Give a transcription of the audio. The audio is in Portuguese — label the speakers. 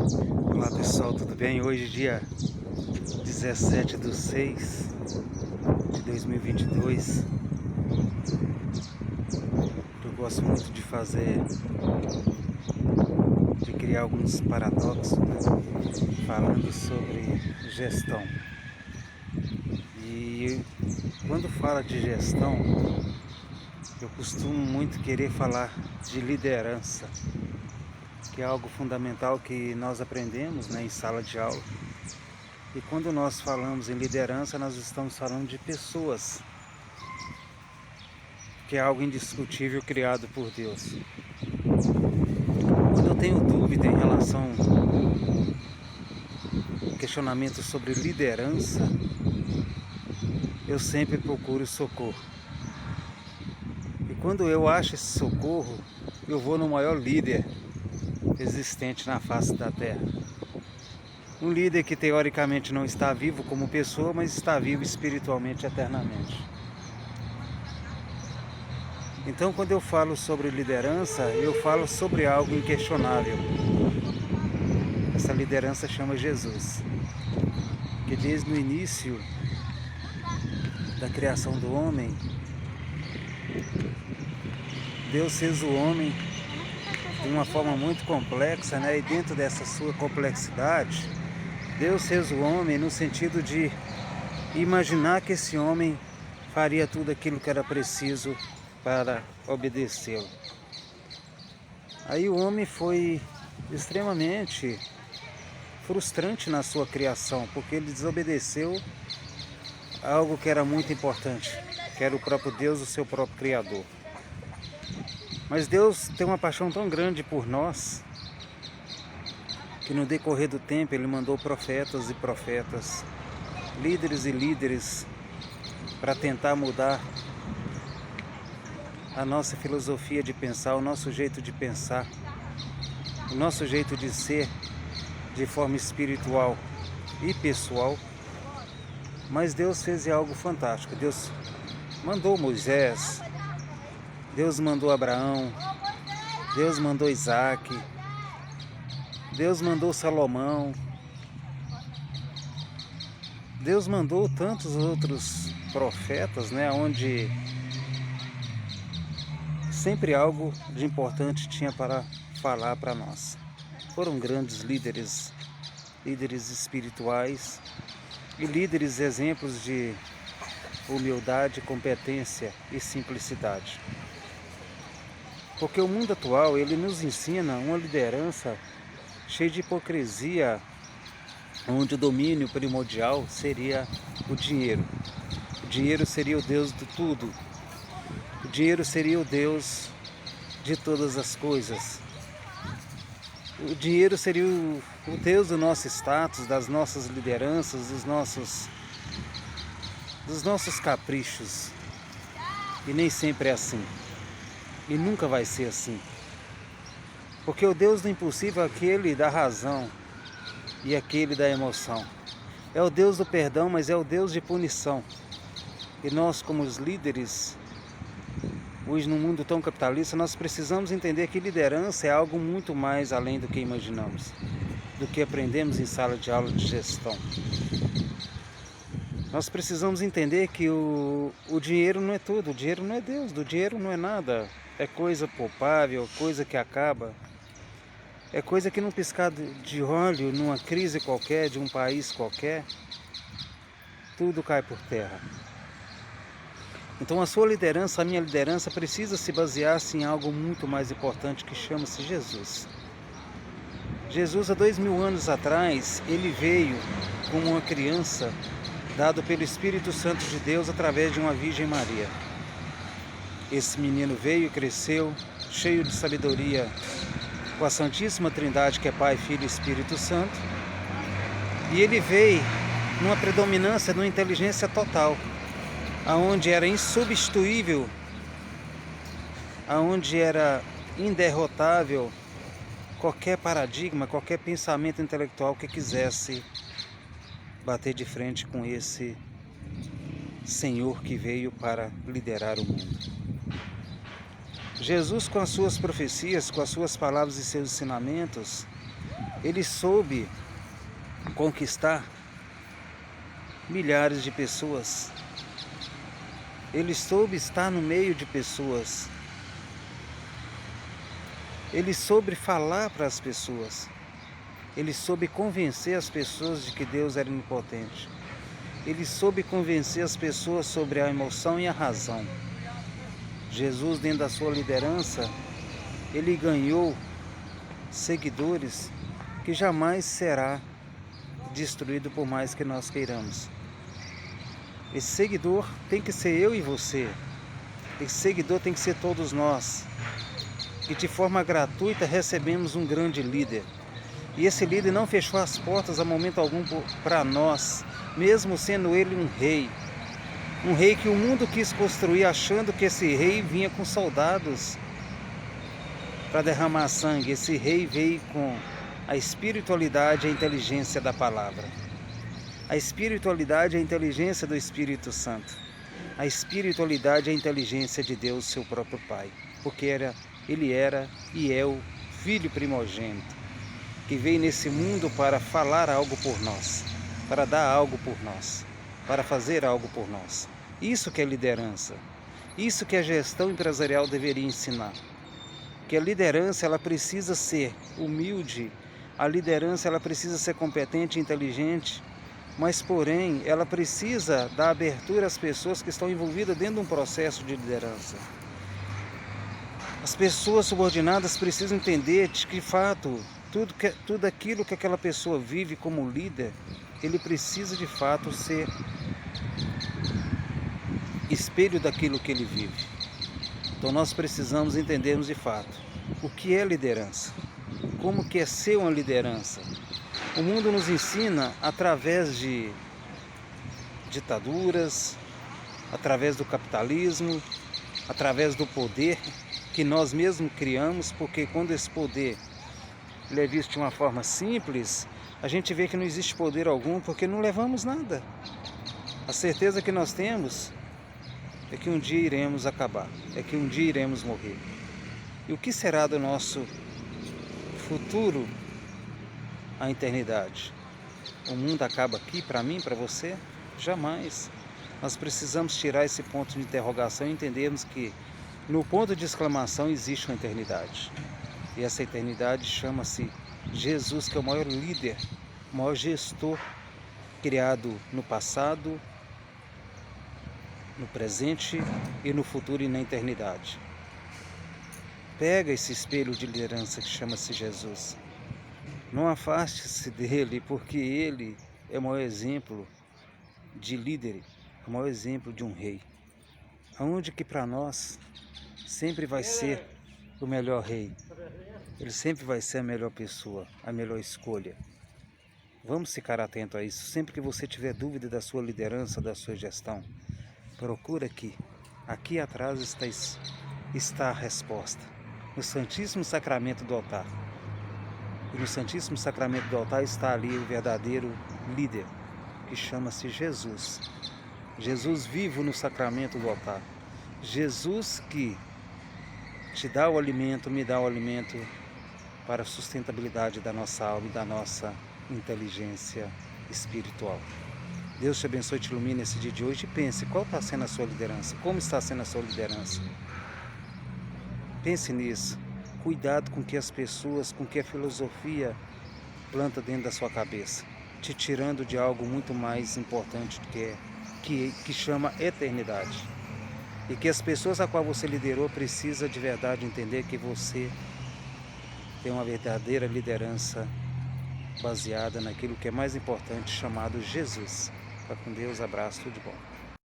Speaker 1: Olá pessoal, tudo bem? Hoje dia 17/6/2022. Eu gosto muito de criar alguns paradoxos, né? Falando sobre gestão. E quando fala de gestão, eu costumo muito querer falar de liderança, que é algo fundamental que nós aprendemos, né, em sala de aula. E quando nós falamos em liderança, nós estamos falando de pessoas, que é algo indiscutível criado por Deus. Quando eu tenho dúvida em relação ao questionamento sobre liderança, eu sempre procuro socorro. E quando eu acho esse socorro, eu vou no maior líder existente na face da terra. Um líder que teoricamente não está vivo como pessoa, mas está vivo espiritualmente, eternamente. Então, quando eu falo sobre liderança, eu falo sobre algo inquestionável. Essa liderança chama Jesus, que desde o início da criação do homem, Deus fez o homem de uma forma muito complexa, né? E dentro dessa sua complexidade, Deus fez o homem no sentido de imaginar que esse homem faria tudo aquilo que era preciso para obedecê-lo. Aí o homem foi extremamente frustrante na sua criação, porque ele desobedeceu a algo que era muito importante, que era o próprio Deus, o seu próprio Criador. Mas Deus tem uma paixão tão grande por nós, que no decorrer do tempo Ele mandou profetas e profetas, líderes e líderes, para tentar mudar a nossa filosofia de pensar, o nosso jeito de pensar, o nosso jeito de ser, de forma espiritual e pessoal. Mas Deus fez algo fantástico. Deus mandou Moisés, Deus mandou Abraão, Deus mandou Isaac, Deus mandou Salomão, Deus mandou tantos outros profetas, né, onde sempre algo de importante tinha para falar para nós. Foram grandes líderes espirituais e líderes exemplos de humildade, competência e simplicidade. Porque o mundo atual, ele nos ensina uma liderança cheia de hipocrisia, onde o domínio primordial seria o dinheiro. O dinheiro seria o Deus de tudo. O dinheiro seria o Deus de todas as coisas. O dinheiro seria o Deus do nosso status, das nossas lideranças, dos nossos caprichos. E nem sempre é assim. E nunca vai ser assim. Porque o Deus do impossível é aquele da razão e aquele da emoção. É o Deus do perdão, mas é o Deus de punição. E nós, como os líderes, hoje num mundo tão capitalista, nós precisamos entender que liderança é algo muito mais além do que imaginamos, do que aprendemos em sala de aula de gestão. Nós precisamos entender que o dinheiro não é tudo, o dinheiro não é Deus, o dinheiro não é nada. É coisa poupável, coisa que acaba. É coisa que num piscar de olho, numa crise qualquer, de um país qualquer, tudo cai por terra. Então a sua liderança, a minha liderança, precisa se basear-se em algo muito mais importante, que chama-se Jesus. Jesus, há 2000 anos atrás, ele veio como uma criança, dado pelo Espírito Santo de Deus através de uma Virgem Maria. Esse menino veio e cresceu, cheio de sabedoria, com a Santíssima Trindade, que é Pai, Filho e Espírito Santo. E ele veio numa predominância, numa inteligência total, aonde era insubstituível, aonde era inderrotável qualquer paradigma, qualquer pensamento intelectual que quisesse bater de frente com esse Senhor que veio para liderar o mundo. Jesus, com as suas profecias, com as suas palavras e seus ensinamentos, Ele soube conquistar milhares de pessoas. Ele soube estar no meio de pessoas. Ele soube falar para as pessoas. Ele soube convencer as pessoas de que Deus era onipotente. Ele soube convencer as pessoas sobre a emoção e a razão. Jesus, dentro da sua liderança, ele ganhou seguidores que jamais será destruído por mais que nós queiramos. Esse seguidor tem que ser eu e você. Esse seguidor tem que ser todos nós, que de forma gratuita recebemos um grande líder. E esse líder não fechou as portas a momento algum para nós, mesmo sendo ele um rei. Um rei que o mundo quis construir achando que esse rei vinha com soldados para derramar sangue. Esse rei veio com a espiritualidade e a inteligência da palavra. A espiritualidade e a inteligência do Espírito Santo. A espiritualidade e a inteligência de Deus, seu próprio Pai. Porque ele era e é o Filho primogênito, que veio nesse mundo para falar algo por nós, para dar algo por nós, para fazer algo por nós. Isso que é liderança. Isso que a gestão empresarial deveria ensinar. Que a liderança, ela precisa ser humilde, a liderança, ela precisa ser competente e inteligente, mas porém ela precisa dar abertura às pessoas que estão envolvidas dentro de um processo de liderança. As pessoas subordinadas precisam entender de que, de fato, tudo aquilo que aquela pessoa vive como líder, ele precisa de fato ser espelho daquilo que ele vive. Então nós precisamos entendermos de fato o que é liderança, como que é ser uma liderança. O mundo nos ensina através de ditaduras, através do capitalismo, através do poder que nós mesmos criamos, porque quando esse poder ele é visto de uma forma simples, a gente vê que não existe poder algum, porque não levamos nada. A certeza que nós temos é que um dia iremos acabar, é que um dia iremos morrer. E o que será do nosso futuro, a eternidade? O mundo acaba aqui para mim, para você? Jamais. Nós precisamos tirar esse ponto de interrogação e entendermos que no ponto de exclamação existe uma eternidade. E essa eternidade chama-se Jesus, que é o maior líder, o maior gestor criado no passado, no presente e no futuro e na eternidade. Pega esse espelho de liderança que chama-se Jesus. Não afaste-se dele, porque ele é o maior exemplo de líder, o maior exemplo de um rei. Aonde que para nós sempre vai ser o melhor rei. Ele sempre vai ser a melhor pessoa, a melhor escolha. Vamos ficar atento a isso. Sempre que você tiver dúvida da sua liderança, da sua gestão, procura aqui. Aqui atrás está a resposta. No Santíssimo Sacramento do altar. E no Santíssimo Sacramento do altar está ali o verdadeiro líder, que chama-se Jesus. Jesus vivo no sacramento do altar. Jesus que te dá o alimento, me dá o alimento para a sustentabilidade da nossa alma e da nossa inteligência espiritual. Deus te abençoe e te ilumine nesse dia de hoje e pense qual está sendo a sua liderança, como está sendo a sua liderança. Pense nisso. Cuidado com que as pessoas, com que a filosofia planta dentro da sua cabeça, te tirando de algo muito mais importante que chama eternidade. E que as pessoas a qual você liderou precisa de verdade entender que você tem uma verdadeira liderança baseada naquilo que é mais importante, chamado Jesus. Fica com Deus, abraço, tudo de bom.